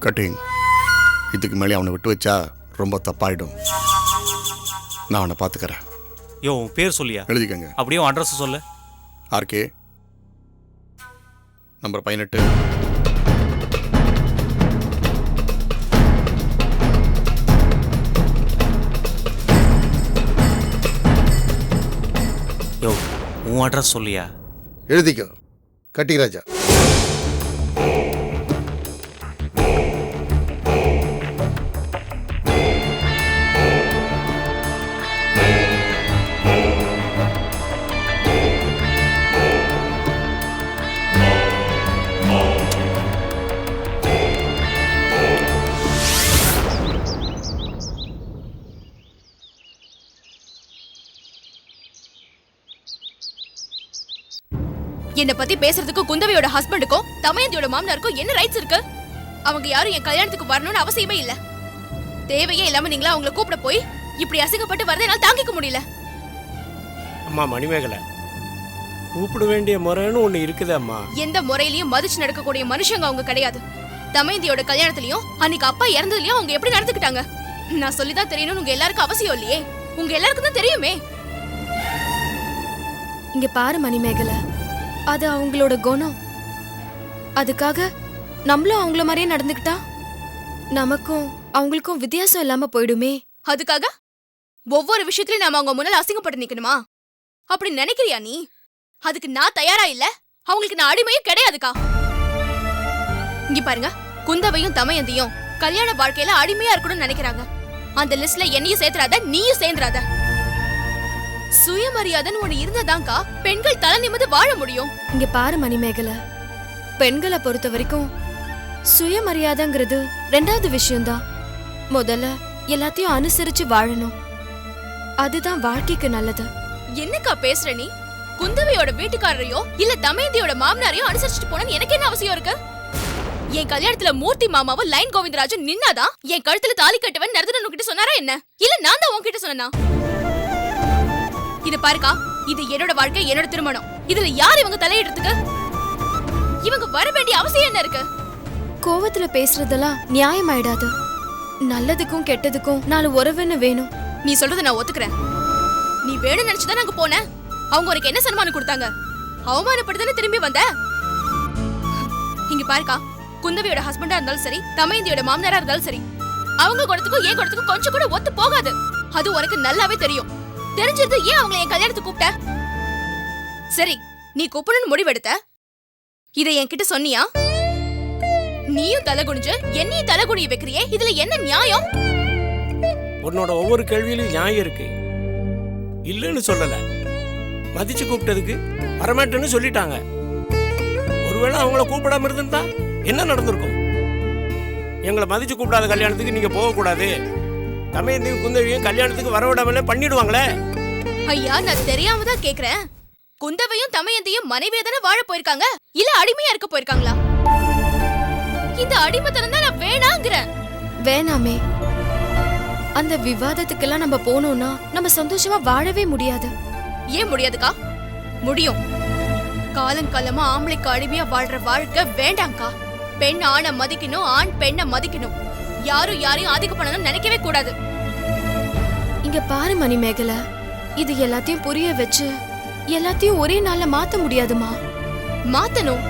Cutting. இதுக்கு மேலே அவனை விட்டு வச்சா ரொம்ப தப்பாயிடும். நான் அவனை பார்த்துக்கிறேன். யோ உன் பேர் சொல்லியா? எழுதிக்கங்க. அப்படியே அட்ரஸ் சொல்லு. RK number 18. யோ உன் அட்ரஸ் சொல்லியா? எழுதிக்கோ. கட்டிராஜா. என்ன பத்தி பேசுறதுக்கு குந்தவையோட ஹஸ்பண்டுக்கும் தமயந்தியோட மாமனாருக்கும் என்ன ரைட்ஸ் இருக்கு? அவங்க யாரும் என் கல்யாணத்துக்கு வரணும்னு அவசியமே இல்ல. தேவையே இல்லாம நீங்களா அவங்கள கூப்பிட போய் இப்படி அசிங்கப்பட்டு வரதை என்னால தாங்கிக்க முடியல. அம்மா மணிமேகலை, கூப்பிட வேண்டிய முறைன்னு ஒண்ணு இருக்குது அம்மா. எந்த முறையிலயும் மதிச்சு நடக்கக்கூடிய மனுஷங்க அவங்க கிடையாது. தமயந்தியோட கல்யாணத்திலயும் அன்னைக்கு அப்பா இறந்ததுலயும் அவங்க எப்படி நடந்துக்கிட்டாங்க நான் சொல்லிதான் தெரியணும்னு உங்க எல்லாருக்கும் அவசியம் இல்லையே. உங்க எல்லாருக்கும் தான் தெரியுமே. இங்க பாரு மணிமேகலை, அது அவங்களோட குணம். அதுக்காக நம்மளும் அவங்கள மாதிரியே நடந்துக்கிட்டா நமக்கும் அவங்களுக்கும் வித்தியாசம் இல்லாம போயிடுமே. அதுக்காக ஒவ்வொரு விஷயத்திலயும் நாம அவங்க முன்னால அசிங்கப்பட்டு நிக்கணுமா? அப்படி நினைக்கிறியா நீ? அதுக்கு நான் தயாரா இல்ல. அவங்களுக்கு நான் அடிமையும் கிடையாதுக்கா. இங்க பாருங்க, குந்தவையும் தமயந்தியும் கல்யாண வாழ்க்கையில அடிமையா இருக்கணும்னு நினைக்கிறாங்க. அந்த லிஸ்ட்ல என்னையும் சேர்த்துறாத, நீயும் சேர்ந்துராத. சுயமரியாதைன்னு ஒண்ணு இருந்தாதான்க்கா பெண்கள் தலை நிமிர்ந்து வாழ முடியும். இங்க பாரு மணிமேகலை, பெண்களை பொறுத்த வரைக்கும் சுயமரியாதைங்கிறது ரெண்டாவது விஷயம்தான். முதல்ல எல்லாத்தையும் அனுசரிச்சு வாழணும். அதுதான் வாழ்க்கைக்கு நல்லது. என்னக்கா பேசுற நீ? குந்தவையோட வீட்டுக்காரரையோ இல்ல தமயந்தியோட மாமனாரையோ அனுசரிச்சுட்டு போனன்னு எனக்கு என்ன அவசியம் இருக்கு? என் கல்யாணத்துல மூர்த்தி மாமாவும் லைன் கோவிந்தராஜன் நின்னாதான் என் கழுத்துல தாலி கட்டுவன் நடந்து உன்கிட்ட சொன்னாரா என்ன? இல்ல நான் தான் உன்கிட்ட சொன்னா? இது பாருக்கா, இது என்னோட வாழ்க்கை, என்னோட திருமணம். இதுல யார் இவங்க தலையிடுறதுக்கு? இவங்க வர வேண்டிய அவசியம் என்ன இருக்கு? கோவத்துல பேசுறதெல்லாம் நியாயமாயிடாது. நல்லதுக்கும் கெட்டதுக்கும் நாலு உறவுன்னு வேணும். நீ சொல்றத நான் ஒத்துக்கிறேன். நீ வேணும்னு நினைச்சுதான் நாங்க போனேன். அவங்க உனக்கு என்ன சன்மானம் கொடுத்தாங்க? அவமானப்பட்டுதானே திரும்பி வந்த. இங்க பாருக்கா, குந்தவியோட ஹஸ்பண்டா இருந்தாலும் சரி, தமயந்தியோட மாமனாரா இருந்தாலும் சரி, அவங்க குணத்துக்கும் ஏன் குணத்துக்கும் கொஞ்சம் கூட ஒத்து போகாது. அது உனக்கு நல்லாவே தெரியும். தெரிஞ்சது ஏன் அவங்களை என் கல்யாணத்துக்கு கூப்பிட்ட? சரி, நீ கூப்பிடணும்னு முடிவெடுத்த. இதை என்கிட்ட சொன்னியா? நீயும் தலை குனிஞ்சு என்னையும் தலை குனிய வைக்கிறியே, இதுல என்ன நியாயம்? உன்னோட ஒவ்வொரு கேள்வியிலும் நியாயம் இருக்கு, இல்லன்னு சொல்லல. மதிச்சு கூப்பிட்டதுக்கு வரமாட்டேன்னு சொல்லிட்டாங்க. ஒருவேளை அவங்கள கூப்பிடாம இருந்திருந்தா என்ன நடந்திருக்கும்? எங்களை மதிச்சு கூப்பிடாத கல்யாணத்துக்கு நீங்க போக கூடாது, தமயந்தியும் குந்தவியும் கல்யாணத்துக்கு வரவிடாமலே பண்ணிடுவாங்களே. ஐயா, நான் தெரியாம தான் கேக்குறேன். குந்தவையும் தமயந்தியும் மனைவியா தானே வாழ போயிருக்காங்க, இல்ல அடிமையா இருக்க போயிருக்காங்களா? இந்த அடிமைத்தனம் தான் நான் வேணாங்கிறேன். வேணாமே. அந்த விவாதத்துக்கெல்லாம் நம்ம போனோம்னா நம்ம சந்தோஷமா வாழவே முடியாது. ஏன் முடியாதுக்கா? முடியும். காலங்காலமா ஆம்பளைக்கு அடிமையா வாழ்ற வாழ்க்கை வேண்டாங்க்கா. பெண் ஆணை மதிக்கணும், ஆண் பெண்ணை மதிக்கணும். யாரும் யாரையும் ஆதிக்க பண்ணணும்னு நினைக்கவே கூடாது. இங்க பாரு மணிமேகலை, இது எல்லாத்தையும் புரிய வச்சு எல்லாத்தையும் ஒரே நாள்ல மாத்த முடியாதுமா. மாத்தணும்.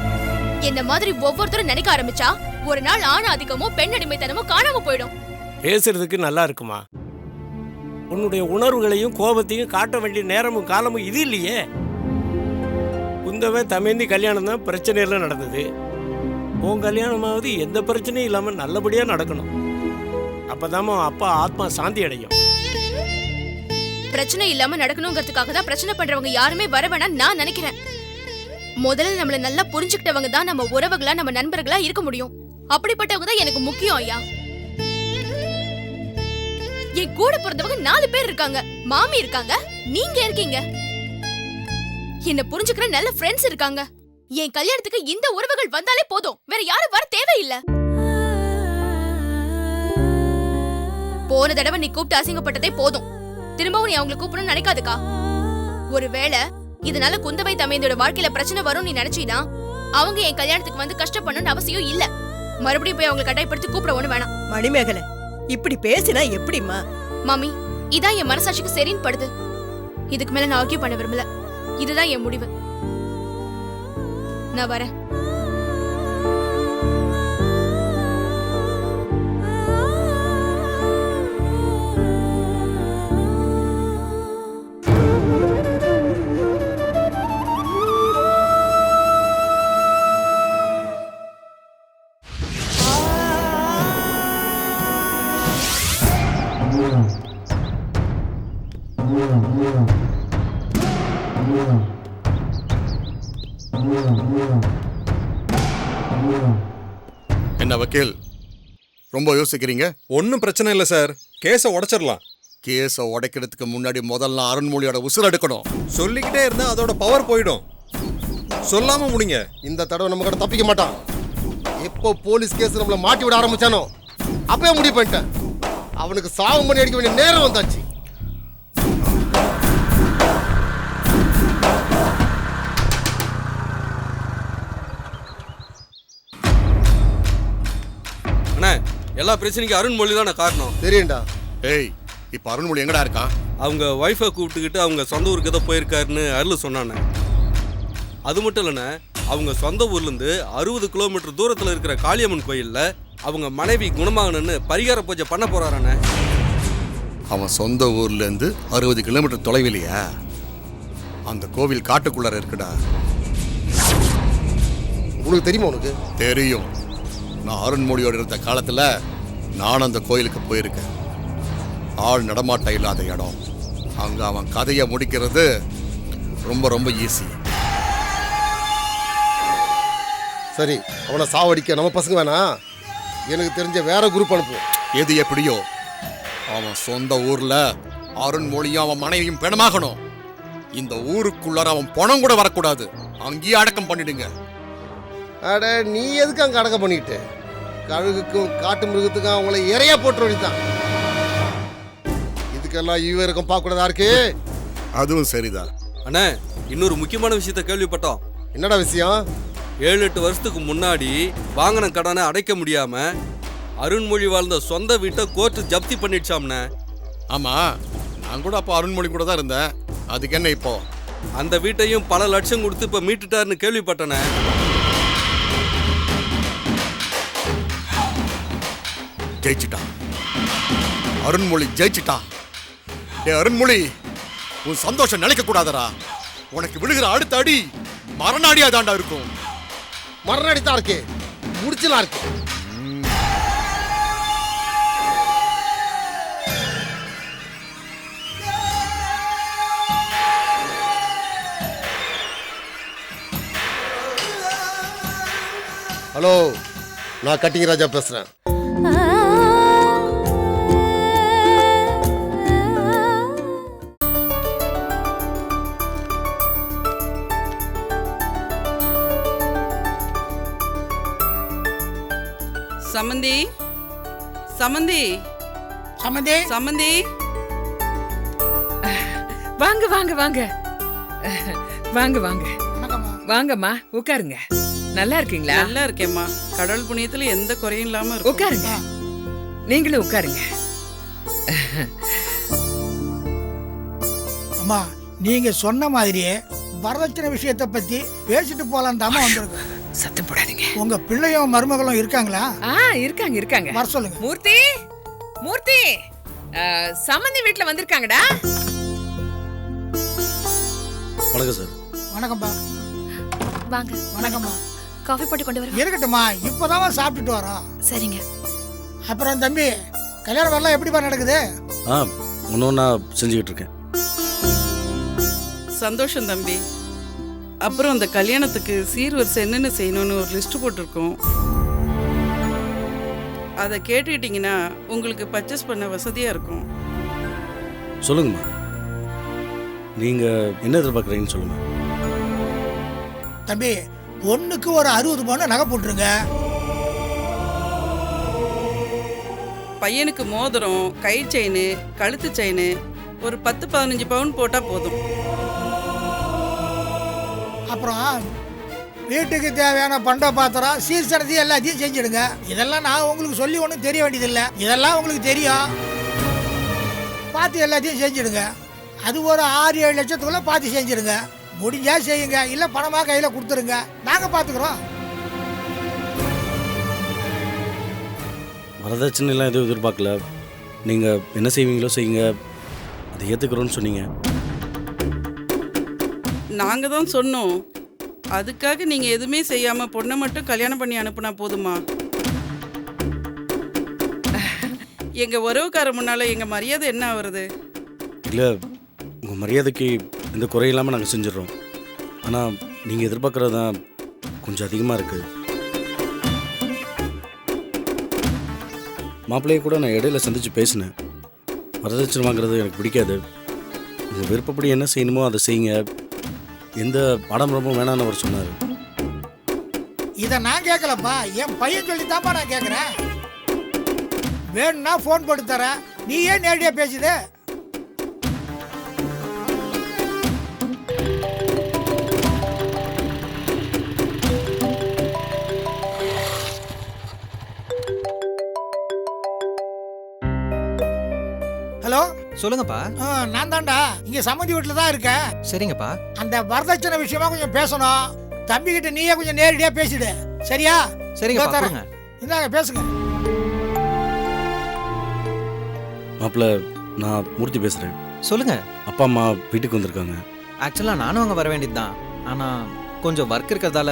என்ன மாதிரி ஒவ்வொருத்தரும் நினைக்க ஆரம்பிச்சா ஒரு நாள் ஆண் ஆதிக்கமோ பெண் அடிமைத்தனமோ காணாம போயிடும். பேசுறதுக்கு நல்லா இருக்குமா? உன்னுடைய உணர்வுகளையும் கோபத்தையும் காட்ட வேண்டிய நேரமும் காலமும் இது இல்லையே. குந்தவை தமயந்தி கல்யாணம் தான் பிரச்சனையெல்லாம் நடந்தது. உன் கல்யாணமாவது எந்த பிரச்சனையும் இல்லாம நல்லபடியா நடக்கணும். அப்பதான் அப்பா ஆத்மா சாந்தி அடையும். பிரச்சனை இல்லாம நடக்கணுங்கிறதுக்காக தான் பிரச்சனை பண்றவங்க யாருமே வர வேணாம் நான் நினைக்கிறேன். முதல்ல நம்மள நல்லா புரிஞ்சுக்கிட்டவங்க தான் நம்ம உறவுகளா, நம்ம நண்பர்களா இருக்க முடியும். அப்படிப்பட்டவங்க தான் எனக்கு முக்கியம் ஐயா. என் கூட பிறந்தவங்க 4 பேர் இருக்காங்க. மாமி இருக்காங்க, நீங்க இருக்கீங்க. என்ன புரிஞ்சுக்கிற நல்ல ஃப்ரெண்ட்ஸ் இருக்காங்க. என் கல்யாணத்துக்கு இந்த உறவுகள் வந்தாலே போதும், வேற யாரும் வர தேவையில்லை. போன தடவை நீ கூப்பிட்டு அசிங்கப்பட்டதே போதும். திரும்பவும் நீ அவங்களை கூப்பிடணும்னு நினைக்காதுக்கா. ஒருவேளை இதனால குந்தவை தமயந்தியோட வாழ்க்கையில பிரச்சனை வரும் நீ நினைச்சீனா அவங்க என் கல்யாணத்துக்கு வந்து கஷ்டப்படணும்னு அவசியம் இல்ல. மறுபடியும் போய் அவங்களை கட்டாயப்படுத்தி கூப்பிட ஒண்ணு வேணாம். மணிமேகலை, இப்படி பேசினா எப்படிம்மா? மாமி, இதான் என் மனசாட்சிக்கு சரின்னு படுது. இதுக்கு மேல நான் ஆர்கியூ பண்ண விரும்பல. இதுதான் என் முடிவு. நான் வரேன். என்ன வக்கீல், ரொம்ப யோசிக்கிறீங்க? ஒன்றும் பிரச்சனை இல்லை சார், கேஸை உடைச்சிடலாம். கேஸை உடைக்கிறதுக்கு முன்னாடி முதல்ல அருண்மொழியோட உசுர் எடுக்கணும். சொல்லிக்கிட்டே இருந்தா அதோட பவர் போயிடும். சொல்லாம முடிங்க. இந்த தடவை நம்ம கிட்ட தப்பிக்க மாட்டான். எப்போ போலீஸ் கேஸ் நம்மளை மாட்டி விட ஆரம்பிச்சானோ அப்பவே முடிவு பண்ணிட்டேன். அவனுக்கு சாவு பண்ணி அடிக்க வேண்டிய நேரம் வந்தாச்சு. அண்ணா, எல்லா பிரச்சனைக்கும் அருண்மொழி தானே காரணம். தெரியும்டா. ஏய், இப்ப அருண்மொழி எங்கடா இருக்கான்? அவங்க ஒய்ஃபை கூப்பிட்டுக்கிட்டு அவங்க சொந்த ஊருக்கு ஏதோ போயிருக்காருன்னு அருள் சொன்னானே. அது மட்டும் இல்லைண்ணே, அவங்க சொந்த ஊர்லேருந்து 60 கிலோமீட்டர் தூரத்தில் இருக்கிற காளியம்மன் கோயிலில் அவங்க மனைவி குணமாகணுன்னு பரிகார பூஜை பண்ண போறாரானே. அவன் சொந்த ஊர்ல இருந்து 60 கிலோமீட்டர் தொலைவிலையா? அந்த கோவில் காட்டுக்குள்ளார இருக்குடா. உனக்கு தெரியுமா? உனக்கு தெரியும். நான் அருண்மொழியோட இருந்த காலத்துல நான் அந்த கோயிலுக்கு போயிருக்கேன். ஆள் நடமாட்டம் இல்லாத இடம். அங்க அவன் கதையை முடிக்கிறது ரொம்ப ரொம்ப ஈஸி. சரி, அவனை சாவடிக்க நம்ம பசங்க வேணாம், எனக்கு தெரிஞ்ச வேற குரூப் அனுப்புவோம். எது எப்படியோ அவன் சொந்த ஊர்ல அருண்மொழியும் அவன் மனைவியும் பிணமாகணும். இந்த ஊருக்குள்ளார அவன் பணம் கூட வரக்கூடாது. அங்கேயே அடக்கம் பண்ணிடுங்க. அட, நீ எதுக்கு அங்கே அடக்கம் பண்ணிட்டு? கழுகுக்கும் காட்டு மிருகத்துக்கும் அவங்கள இறையா போட்டு வழித்தான். இதுக்கெல்லாம் இவருக்கும் பார்க்கக்கூடாதா இருக்கு? அதுவும் சரிதான். அண்ணே, இன்னொரு முக்கியமான விஷயத்த கேள்விப்பட்டோம். என்னடா விஷயம்? 7-8 வருஷத்துக்கு முன்னாடி வாங்கின கடனை அடைக்க முடியாம அருண்மொழி வாழ்ந்த சொந்த வீட்டை கோர்ட்டு ஜப்தி பண்ணிடுச்சாம்ண்ணே. ஆமா, நான் கூட அப்போ அருண்மொழி கூட தான் இருந்தேன். அதுக்கு என்ன இப்போ? அந்த வீட்டையும் பல லட்சம் கொடுத்து இப்போ மீட்டுட்டாருன்னு கேள்விப்பட்டனே. ஜெயிச்சிட்டான் அருண்மொழி, ஜெயிச்சிட்டான். டே அருண்மொழி, உன் சந்தோஷம் நிலைக்க கூடாதரா. உனக்கு விழுகிற அடுத்த அடி மரணாடியா தாண்டா இருக்கும். மரணடி தான் இருக்கு, முடிச்சலாம் இருக்கு. ஹலோ, நான் கட்டிங் ராஜா பேசுறேன். சமந்தி, சமந்தி, சம்மந்தி, சமந்தி, வாங்க வாங்க வாங்க வாங்க வாங்க வாங்கம்மா, உட்காருங்க. நல்லா இருக்கீங்களா? நல்லா இருக்கேம்மா. கடவுள் புண்ணியத்துல எந்த குறையும் இல்லாம இருக்கு. உட்காருங்க, நீங்களும் உட்காருங்க. அம்மா, நீங்க சொன்ன மாதிரியே வரதட்சணை விஷயத்தை பத்தி பேசிட்டு போலாம் தாமா வந்திருக்கு. சத்தம் போடாதீங்க. உங்க பிள்ளையும் மருமகளும் இருக்காங்களா? இருக்காங்க இருக்காங்க. வர சொல்லுங்க. மூர்த்தி, மூர்த்தி, சம்மந்தி வீட்டுல வந்திருக்காங்கடா. வணக்கம் சார். வணக்கம்ப்பா. வாங்க. வணக்கம்மா. காஃபி போட்டு கொண்டு வரேன். இருக்கட்டும்மா, இப்போதான் சாப்பிட்டுட்டு வரோம். சரிங்க. அப்புறம் தம்பி, கல்யாணம் வரலாம் எப்படிப்பா நடக்குது? ஒன்னொன்னா செஞ்சுக்கிட்டு இருக்கேன். சந்தோஷம் தம்பி. அப்புறம் அந்த கல்யாணத்துக்கு சீர்வரிசை என்னென்ன செய்யணும்னு ஒரு லிஸ்ட் போட்டிருக்கோம். அதை கேட்டுக்கிட்டீங்கன்னா உங்களுக்கு பர்ச்சேஸ் பண்ண வசதியா இருக்கும். சொல்லுங்கம்மா, நீங்க என்ன எதிர்பார்க்குறீங்கன்னு சொல்லுங்க. தம்பி, பொண்ணுக்கு ஒரு 60 பவுன் நகை போட்டுருங்க. பையனுக்கு மோதிரம், கை செயின், கழுத்து செயின் ஒரு 10-15 பவுன் போட்டா போதும். அப்புறம் வீட்டுக்கு தேவையான பண்ட பாத்திரம் சீர்சனதி எல்லாத்தையும் செஞ்சிடுங்க. இதெல்லாம் நான் உங்களுக்கு சொல்லி ஒன்றும் தெரிய வேண்டியதில்லை, இதெல்லாம் உங்களுக்கு தெரியும். பார்த்து எல்லாத்தையும் செஞ்சிடுங்க. அது ஒரு 6-7 லட்சத்துக்குள்ள பார்த்து செஞ்சிடுங்க. முடிஞ்சா செய்யுங்க, இல்லை பணமாக கையில் கொடுத்துருங்க, நாங்கள் பார்த்துக்குறோம். வரதட்சணைலாம் எதுவும் எதிர்பார்க்கல. நீங்கள் என்ன செய்வீங்களோ செய்யுங்க, அதை ஏற்றுக்கிறோன்னு சொன்னீங்க. நாங்கள் தான் சொன்னோம். அதுக்காக நீங்கள் எதுவுமே செய்யாமல் பொண்ணை மட்டும் கல்யாணம் பண்ணி அனுப்புனா போதுமா? எங்கள் உறவுக்கார முன்னால் எங்கள் மரியாதை என்ன ஆகுறது? இல்லை, உங்கள் மரியாதைக்கு எந்த குறையில்லாமல் நாங்கள் செஞ்சிடறோம். ஆனால் நீங்கள் எதிர்பார்க்குறது தான் கொஞ்சம் அதிகமாக இருக்குது. மாப்பிள்ளையை கூட நான் இடையில சந்தித்து பேசினேன். வரதட்சணை வாங்குறது எனக்கு பிடிக்காது, உங்கள் விருப்பப்படி என்ன செய்யணுமோ அதை செய்யுங்க, எந்த ஆடம்பரமும் வேணான்னு அவர் சொன்னார். இதை நான் கேட்கலப்பா, என் பையன் சொல்லித்தான்ப்பா நான் கேட்குறேன். வேணும்னா ஃபோன் போட்டு தரேன், நீ ஏன் நேரடியாக பேசுது? ஹலோ, சொல்லுங்கப்பா. நான் தான்டா, இங்க சம்மந்தி வீட்டில் தான் இருக்கேன். சரிங்கப்பா. அந்த வரதட்சணை விஷயமா கொஞ்சம் பேசணும். தம்பி கிட்ட நீயே கொஞ்சம் நேரடியா பேசிடு, சரியா? சரிங்க. இந்தாங்க பேசுங்க. மாப்பிள்ளை, நான் மூர்த்தி பேசுகிறேன். சொல்லுங்க. அப்பா அம்மா வீட்டுக்கு வந்திருக்காங்க. ஆக்சுவலாக நானும் அங்கே வர வேண்டியது தான், ஆனால் கொஞ்சம் ஒர்க் இருக்கிறதால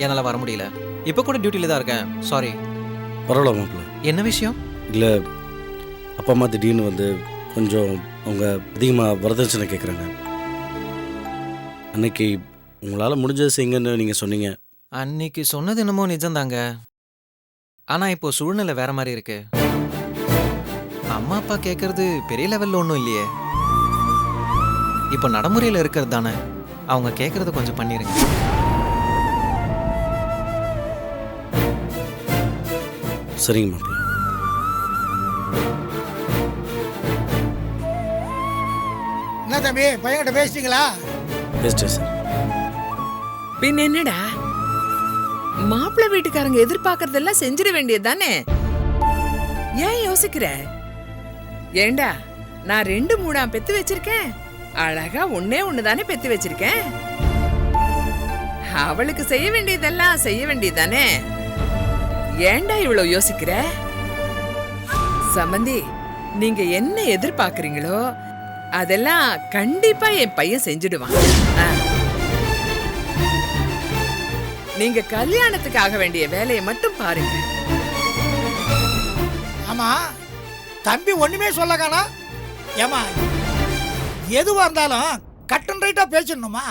என்னால் வர முடியல. இப்போ கூட டியூட்டியில் தான் இருக்கேன், சாரி. பரவாயில்ல மாப்பிள்ளை. என்ன விஷயம்? இல்லை, அப்பா அம்மா திடீர்னு வந்து கொஞ்சம் அவங்க அதிகமாக வரதட்சணை கேட்குறாங்க. அன்னைக்கு உங்களால் முடிஞ்சது செய்யுங்கன்னு நீங்கள் சொன்னீங்க. அன்னைக்கு சொன்னது என்னமோ நிஜம்தாங்க, ஆனால் இப்போ சூழ்நிலை வேற மாதிரி இருக்கு. அம்மா அப்பா கேட்கறது பெரிய லெவலில் ஒன்றும் இல்லையே, இப்போ நடைமுறையில் இருக்கிறது தானே. அவங்க கேட்கறத கொஞ்சம் பண்ணிருங்க. சரிங்க மாப்பிள்ளை. என்ன தம்பி, பையன்கிட்ட பேசிட்டீங்களா? பேசிட்டேன் சார். பின் என்னடா, மாப்பிள்ளை வீட்டுக்காரங்க எதிர்பார்க்கறதெல்லாம் செஞ்சிட வேண்டியது தானே. ஏன் யோசிக்கிற? ஏண்டா, நான் 2-3 பெத்து வச்சிருக்கேன், அழகா ஒண்ணே ஒண்ணுதானே பெத்து வச்சிருக்கேன். அவளுக்கு செய்ய வேண்டியதெல்லாம் செய்ய வேண்டியதானே. ஏண்டா இவ்வளவு யோசிக்கிற? சம்பந்தி, நீங்க என்ன எதிர்பார்க்கறீங்களோ அதெல்லாம் கண்டிப்பா என் பையன் செஞ்சிடுவான். நீங்க கல்யாணத்துக்கு ஆக வேண்டிய வேலையை மட்டும் பாருங்க. ஆமா, தம்பி ஒண்ணுமே சொல்ல காணா. ஏமா, எதுவா இருந்தாலும் கட் அண்ட் ரைட்டா பேசிடணுமா?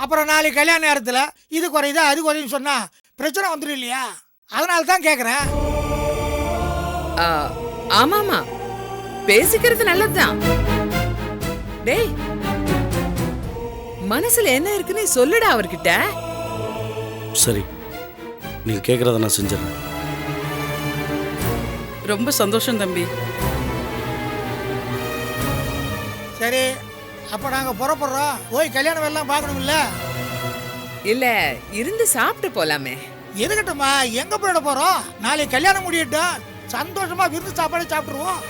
அப்புறம் நாளைக்கு கல்யாண நேரத்தில் இது குறையுது அது குறையுன்னு சொன்னா பிரச்சனை வந்துடும் இல்லையா? அதனால தான் கேட்குறேன். ஆமாமா, பேசிக்கிறது நல்லதுதான். டேய், மனசுல என்ன இருக்குன்னு சொல்லுடா அவர்கிட்ட. சரி, நீங்கள் கேட்குறத நான் செஞ்சிடறேன். ரொம்ப சந்தோஷம் தம்பி. சரி, அப்போ நாங்கள் புறப்படுறோம். போய் கல்யாணம் எல்லாம் பார்க்கணும்ல? இல்ல, இருந்து சாப்பிட்டு போலாமே. எதுக்கட்டுமா, எங்கே போயிட போகிறோம்? நாளைக்கு கல்யாணம் முடியட்டும், சந்தோஷமா விருந்து சாப்பாடு சாப்பிட்டுருவோம்.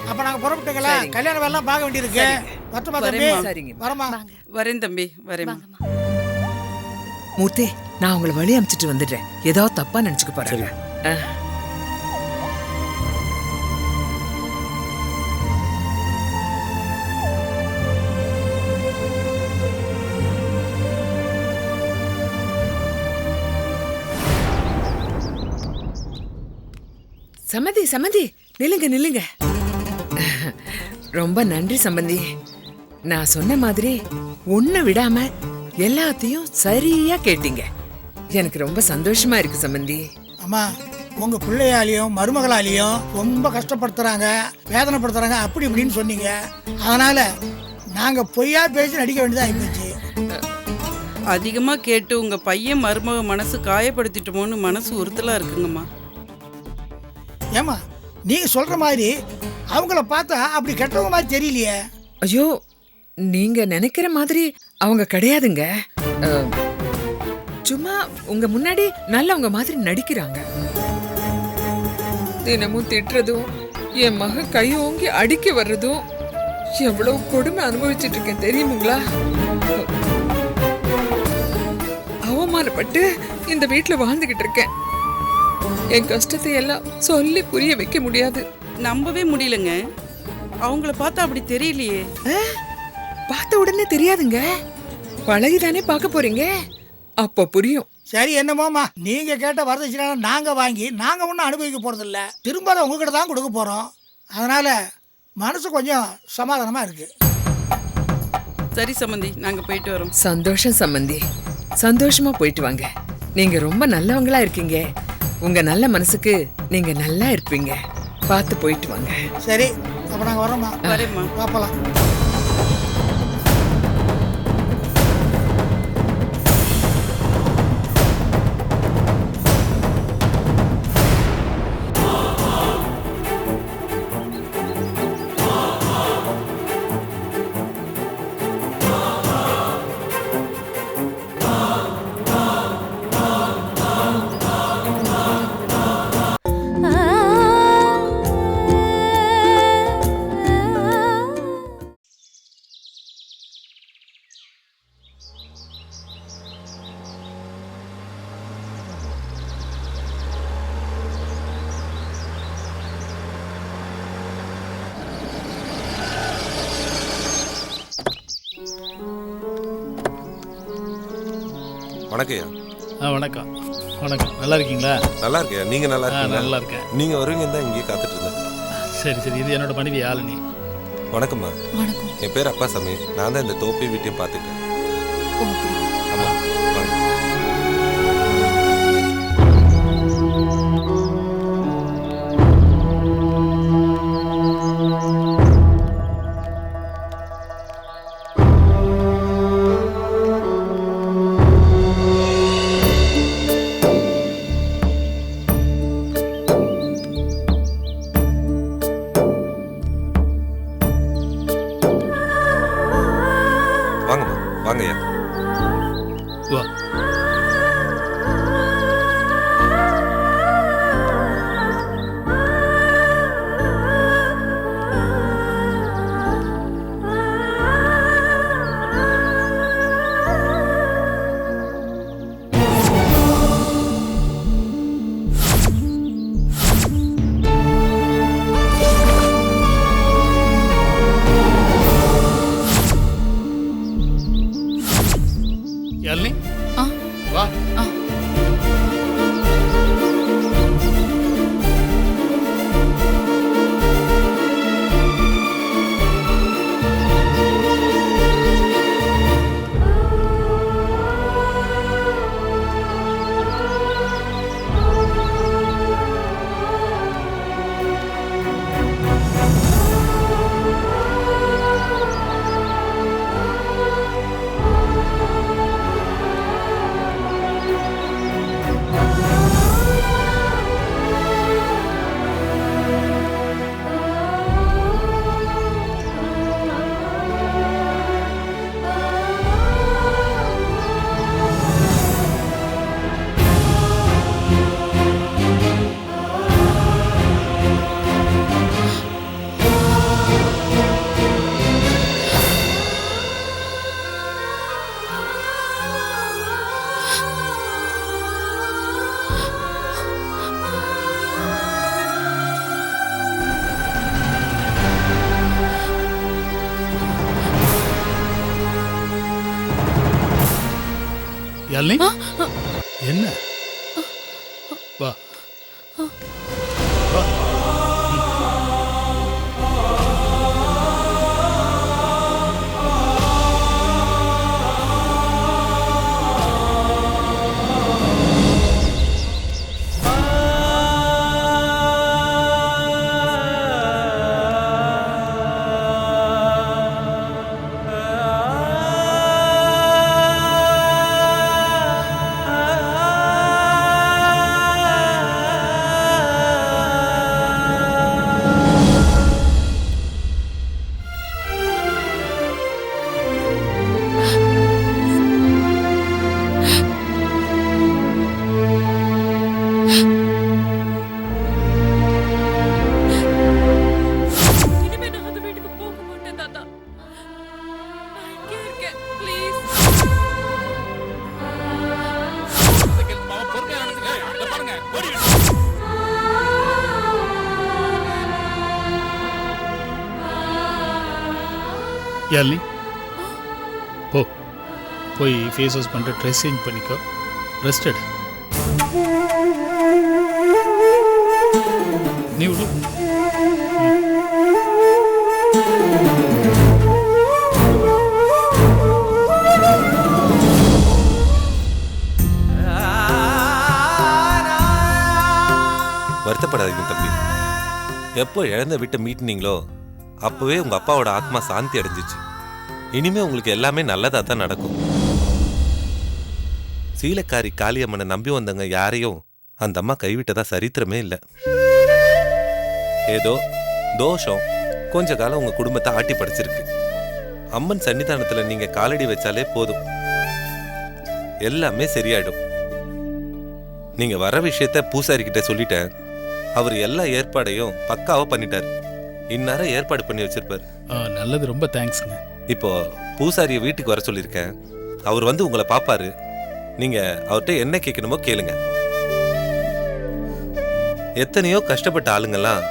அப்போ நாங்கள் புறப்பட்டுங்களா? கல்யாணம் எல்லாம் பார்க்க வேண்டியிருக்கு. வரட்டுமா தம்பி? வரமா? வரேன் தம்பி, வரேன். மூர்த்தி, நான் உங்களை வழி அனுப்பிச்சிட்டு வந்துடுறேன். ஏதாவது தப்பா நினைச்சுக்க போறேன். சம்மந்தி, சம்மந்தி, நில்லுங்க நில்லுங்க. ரொம்ப நன்றி சம்பந்தி. நான் சொன்ன மாதிரி ஒன்ன விடாம எல்லாத்தையும் சரியா கேட்டீங்க. எனக்கு ரொம்ப சந்தோஷமா இருக்கு சம்பந்தி. அம்மா, உங்க பிள்ளையாலையும் மருமகளாலையும் ரொம்ப கஷ்டப்படுத்துறாங்க, வேதனைப்படுத்துறாங்க, அப்படி இப்படின்னு சொன்னீங்க. அதனால நாங்க பொய்யா பேசி நடிக்க வேண்டியதா ஆயிடுச்சு. அதிகமாக கேட்டு உங்கள் பையன் மருமக மனசு காயப்படுத்திட்டோமோன்னு மனசு உறுத்தலாக இருக்குங்கம்மா. ஏமா, நீங்க சொல்ற மாதிரி அவங்கள பார்த்தா அப்படி கெட்டவங்க மாதிரி தெரியலையே. ஐயோ, நீங்க நினைக்கிற மாதிரி அவங்க கிடையாதுங்க. சும்மா உங்க முன்னாடி நல்லவங்க மாதிரி நடிக்கிறாங்க. தினமும் திட்டுறதும் என் மக கையோங்கி அடிக்க வர்றதும் எவ்வளவு கொடுமை அனுபவிச்சுட்டு இருக்கேன் தெரியுமுங்களா? அவமானப்பட்டு இந்த வீட்டுல வாழ்ந்துகிட்டு இருக்கேன். என் கஷ்டத்தை எல்லாம் சொல்லி புரிய வைக்க முடியாது. நம்பவே முடியலங்க. அவங்கள பார்த்தா அப்படி தெரியலையே. பார்த்த உடனே தெரியாதுங்க, பழகிதானே பார்க்க போறீங்க, அப்போ புரியும். சரி என்னமோமா, நீங்க கேட்ட வரதட்சணை நாங்க வாங்கி நாங்க ஒன்றும் அனுபவிக்க போறதில்ல, திரும்ப அதை உங்ககிட்ட தான் கொடுக்க போறோம். அதனால மனசு கொஞ்சம் சமாதானமா இருக்கு. சரி சம்பந்தி, நாங்க போயிட்டு வரோம். சந்தோஷம் சம்பந்தி, சந்தோஷமா போயிட்டு வாங்க. நீங்க ரொம்ப நல்லவங்களா இருக்கீங்க. உங்க நல்ல மனசுக்கு நீங்க நல்லா இருப்பீங்க. பார்த்து போயிட்டு வாங்க. சரி, அப்ப நாங்க வரோம்மா. வரேம்மா. பாப்பலாம். வணக்கம்யா. வணக்கம். வணக்கம். நல்லா இருக்கீங்களா? நல்லா இருக்கேன். நீங்கள் நல்லா இருக்கீங்களா? நல்லா இருக்கேன். நீங்கள் வருவீங்க தான் இங்கேயே காத்துட்டு இருந்தேன். சரி சரி, இது என்னோட மனைவி யாழினி. வணக்கம்மா. வணக்கம். என் பேர் அப்பா சாமி. நான் தான் இந்த தோப்பையும் வீட்டையும் பார்த்துட்டேன். ஆமாம், வாங்க. வாங்கய்யா. வா. யாழினி, வா. யாழினி, என்ன? வா. வா. யாழினி போ, போய் ஃபேஸ் வாஷ் பண்ணிட்டு ட்ரெஸ் சேஞ்ச் பண்ணிக்கோ, ரெஸ்ட் எடு. நீ விடு. வருத்தப்படாதீங்க தம்பி. எப்போ இழந்த வீட்டை மீட்டினீங்களோ அப்போவே உங்கள் அப்பாவோட ஆத்மா சாந்தி அடைஞ்சிச்சு. இனிமே உங்களுக்கு எல்லாமே நல்லதாக தான் நடக்கும். சீலக்காரி காளியம்மனை நம்பி வந்தவங்க யாரையும் அந்த அம்மா கைவிட்டதா சரித்திரமே இல்லை. ஏதோ தோஷம் கொஞ்ச காலம் உங்கள் குடும்பத்தை ஆட்டி படைச்சிருக்கு. அம்மன் சன்னிதானத்தில் நீங்கள் காலடி வச்சாலே போதும், எல்லாமே சரியாயிடும். நீங்கள் வர விஷயத்த பூசாரிக்கிட்ட சொல்லிட்டேன். அவர் எல்லா ஏற்பாடையும் பக்காவா பண்ணிட்டார். இந்நேரம் ஏற்பாடு பண்ணி வச்சிருப்பார். நல்லது, ரொம்ப தேங்க்ஸுங்க. இப்போ பூசாரியை வீட்டுக்கு வர சொல்லியிருக்கேன். அவர் வந்து உங்களை பார்ப்பாரு. நீங்க அவர்கிட்ட என்ன கேட்கணுமோ கேளுங்க. எத்தனையோ கஷ்டப்பட்ட ஆளுங்கெல்லாம்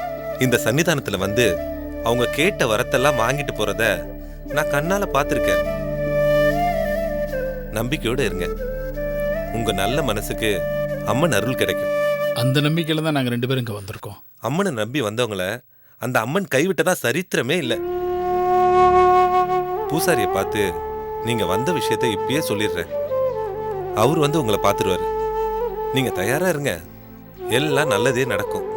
இந்த சன்னிதானத்துல வந்து அவங்க கேட்ட வரத்தெல்லாம் வாங்கிட்டு போறத நான் கண்ணால பார்த்துருக்கேன். நம்பிக்கையோட இருங்க. உங்க நல்ல மனசுக்கு அம்மன் அருள் கிடைக்கும். அந்த நம்பிக்கையில தான் நாங்கள் 2 பேரும் இங்கே வந்திருக்கோம். அம்மனை நம்பி வந்தவங்கள அந்த அம்மன் கைவிட்டதா சரித்திரமே இல்லை. பூசாரியை பார்த்து நீங்க வந்த விஷயத்தை இப்பயே சொல்லிடுறேன். அவர் வந்து உங்களை பார்த்துருவாரு. நீங்க தயாரா இருங்க, எல்லாம் நல்லதே நடக்கும்.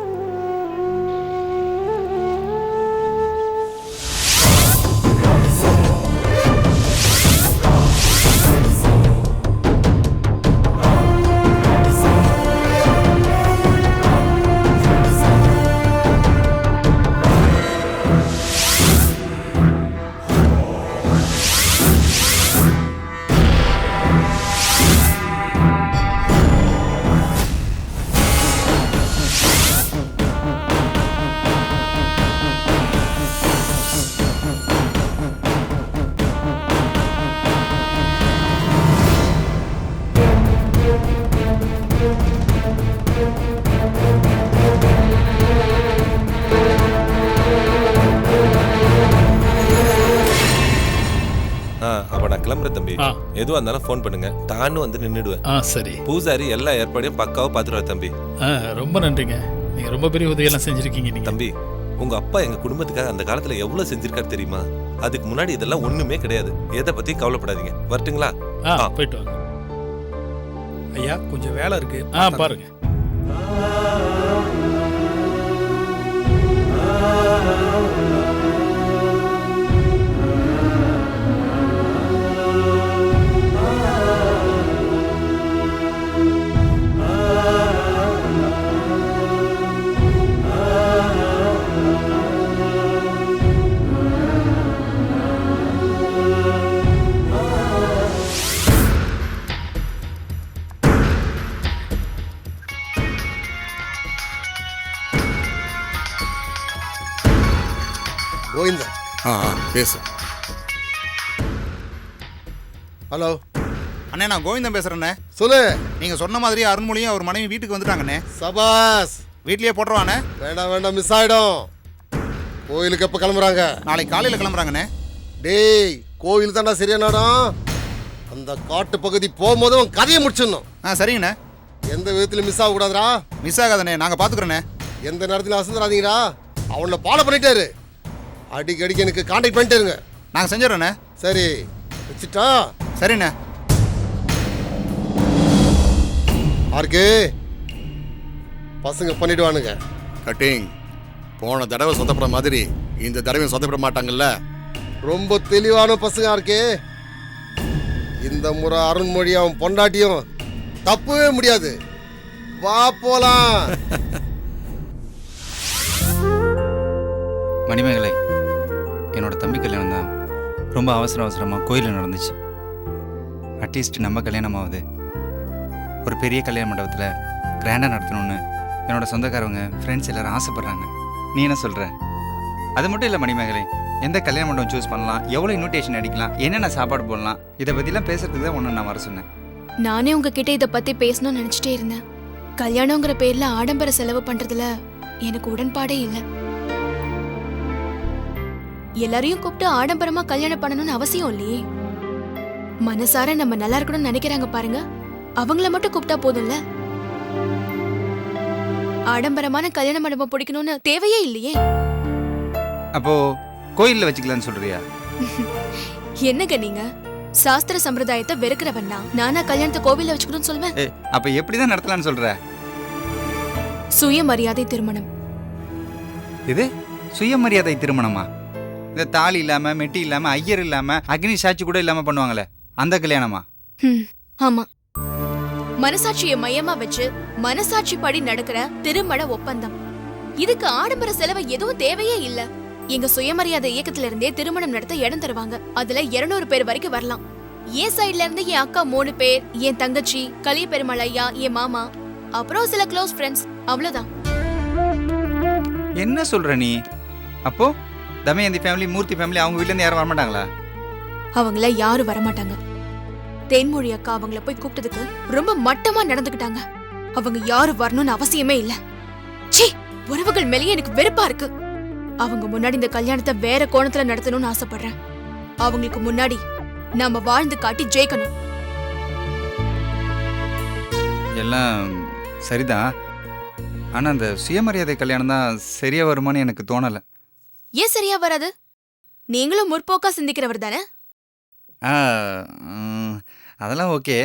கிளம்புற தம்பி. எதுவா இருந்தாலும் ஃபோன் பண்ணுங்க, தானும் வந்து நின்னுடுவேன். சரி. பூசாரி எல்லா ஏற்பாடையும் பக்காவா பாத்துருவார் தம்பி. ரொம்ப நன்றிங்க, நீங்க ரொம்ப பெரிய உதவியெல்லாம் செஞ்சிருக்கீங்க. நீங்க தம்பி, உங்க அப்பா எங்க குடும்பத்துக்காக அந்த காலத்துல எவ்வளவு செஞ்சிருக்காரு தெரியுமா? அதுக்கு முன்னாடி இதெல்லாம் ஒண்ணுமே கிடையாது. எதை பத்தியும் கவலைப்படாதீங்க. வரட்டுங்களா? போயிட்டு வாங்க. ஐயா, கொஞ்சம் வேலை இருக்கு. பாருங்க. கோவிந்தா. பேசு. ஹலோ அண்ணே, நான் கோவிந்தன் பேசுறேண்ணே. சொல்லு. நீங்க சொன்ன மாதிரி அருண்மொழியும் அவர் மனைவி வீட்டுக்கு வந்துட்டாங்கண்ணே. சபாஸ். வீட்லயே போட்டுருவானே? வேண்டாம், மிஸ் ஆயிடும். கோயிலுக்கு எப்போ கிளம்புறாங்க? நாளைக்கு காலையில் கிளம்புறாங்கண்ணே. டேய், கோவில் தாண்டா சரியான இடம். அந்த காட்டு பகுதி போகும்போது அவன் கதையை முடிச்சிடணும். சரிங்கண்ணே. எந்த விதத்திலும் மிஸ் ஆகக்கூடாதுரா. மிஸ் ஆகாதண்ணே, நாங்கள் பார்த்துக்குறோண்ணே. எந்த நேரத்திலும் அசந்துடாதீங்கடா. அவனை ஃபாலோ பண்ணிட்டாரு. அடிக்கடிக்கு எனக்கு கான்டாக்ட் பண்ணிட்டு இருங்க. நாங்கள் செஞ்சிடறோண்ணே. சரி, வச்சுட்டா? சரிண்ணே. ஆர்கே, பசங்க பண்ணிடுவானுங்க. கட்டிங். போன தடவை சொந்தப்பட மாதிரி இந்த தடவையும் சொந்தப்பட மாட்டாங்கல்ல. ரொம்ப தெளிவான பசங்க ஆர்கே. இந்த முறை அருண்மொழி அவன் பொண்டாட்டியும் தப்பவே முடியாது. வா போலாம். மணிமேகலை, என்னோட தம்பி கல்யாணம் தான் ரொம்ப அவசரமாக கோயிலில் நடந்துச்சு. அட்லீஸ்ட் நம்ம கல்யாணமாவது ஒரு பெரிய கல்யாண மண்டபத்தில் கிராண்டாக நடத்தணும்னு என்னோட சொந்தக்காரவங்க ஃப்ரெண்ட்ஸ் எல்லோரும் ஆசைப்பட்றாங்க. நீ என்ன சொல்கிற? அது மட்டும் இல்லை மணிமேகலை, எந்த கல்யாண மண்டபம் சூஸ் பண்ணலாம், எவ்வளோ இன்விடேஷன் அடிக்கலாம், என்னென்ன சாப்பாடு போடலாம், இதை பற்றிலாம் பேசுறதுக்கு தான் ஒன்று நான் வர சொன்னேன். நானே உங்ககிட்ட இதை பற்றி பேசணும்னு நினச்சிட்டே இருந்தேன். கல்யாணங்கிற பேரில் ஆடம்பர செலவு பண்ணுறதுல எனக்கு உடன்பாடே இல்லை. எல்லாரையும் கூப்பிட்டு ஆடம்பரமா கல்யாணம் பண்ணணும்னு அவசியம் இல்லையே. மனசார நம்ம நல்லா இருக்கணும்னு நினைக்கிறாங்க பாருங்க, அவங்கள மட்டும் கூப்பிட்டா போதும்ல. ஆடம்பரமான கல்யாண மண்டபம் பிடிக்கணும்னு தேவையே இல்லையே. அப்போ கோயில்ல வச்சுக்கலாம்னு சொல்றியா? என்னங்க நீங்க சாஸ்திர சம்பிரதாயத்தை வெறுக்கிறவன்னா நானா கல்யாணத்தை கோவில்ல வச்சுக்கணும்னு சொல்வேன்? அப்ப எப்படிதான் நடத்தலாம்னு சொல்ற? சுயமரியாதை திருமணம். இது சுயமரியாதை திருமணமா? இந்த தாலி இல்லாம மெட்டி இல்லாம ஐயர் இல்லாம அக்னி சாட்சி கூட இல்லாம பண்ணுவாங்களே, அந்த கல்யாணமா? ஆமா, மனசாட்சியை மையமா வச்சு மனசாட்சி படி நடக்கிற திருமண ஒப்பந்தம். இதுக்கு ஆடம்பர செலவு எதுவும் தேவையே இல்ல. எங்க சுயமரியாதை இயக்கத்துல இருந்தே திருமணம் நடத்த இடம் தருவாங்க. அதுல 200 பேர் வரைக்கும் வரலாம். என் சைட்ல இருந்து என் அக்கா 3 பேர், என் தங்கச்சி, கலிய பெருமாள் ஐயா, என் மாமா, அப்புறம் சில க்ளோஸ் ஃப்ரெண்ட்ஸ், அவ்வளவுதான். என்ன சொல்ற நீ? அப்போ தமயந்தி ஃபேமிலி, மூர்த்தி ஃபேமிலி அவங்க வீட்ல இருந்து யாரும் வரமாட்டாங்களா? அவங்கள யாரும் வரமாட்டாங்க. தேன்மொழி அக்கா அவங்கள போய் கூப்பிட்டதுக்கு ரொம்ப மட்டமா நடந்துக்கிட்டாங்க. அவங்க யாரும் வரணும்னு அவசியமே இல்ல. சீ, உறவுகள் மேலேயே எனக்கு வெறுப்பா இருக்கு. அவங்க முன்னாடி இந்த கல்யாணத்தை வேற கோணத்துல நடத்தணும்னு ஆசைப்படுறேன். அவங்களுக்கு முன்னாடி நாம வாழ்ந்து காட்டி ஜெயிக்கணும். எல்லாம் சரிதான். ஆனா அந்த சுயமரியாதை கல்யாணம் தான் சரியா வருமானு எனக்கு தோணல. ஏன் சரியா வராது? நீங்களும் முற்போக்கா சிந்திக்கிறவர் தானே? அதெல்லாம் ஓகே.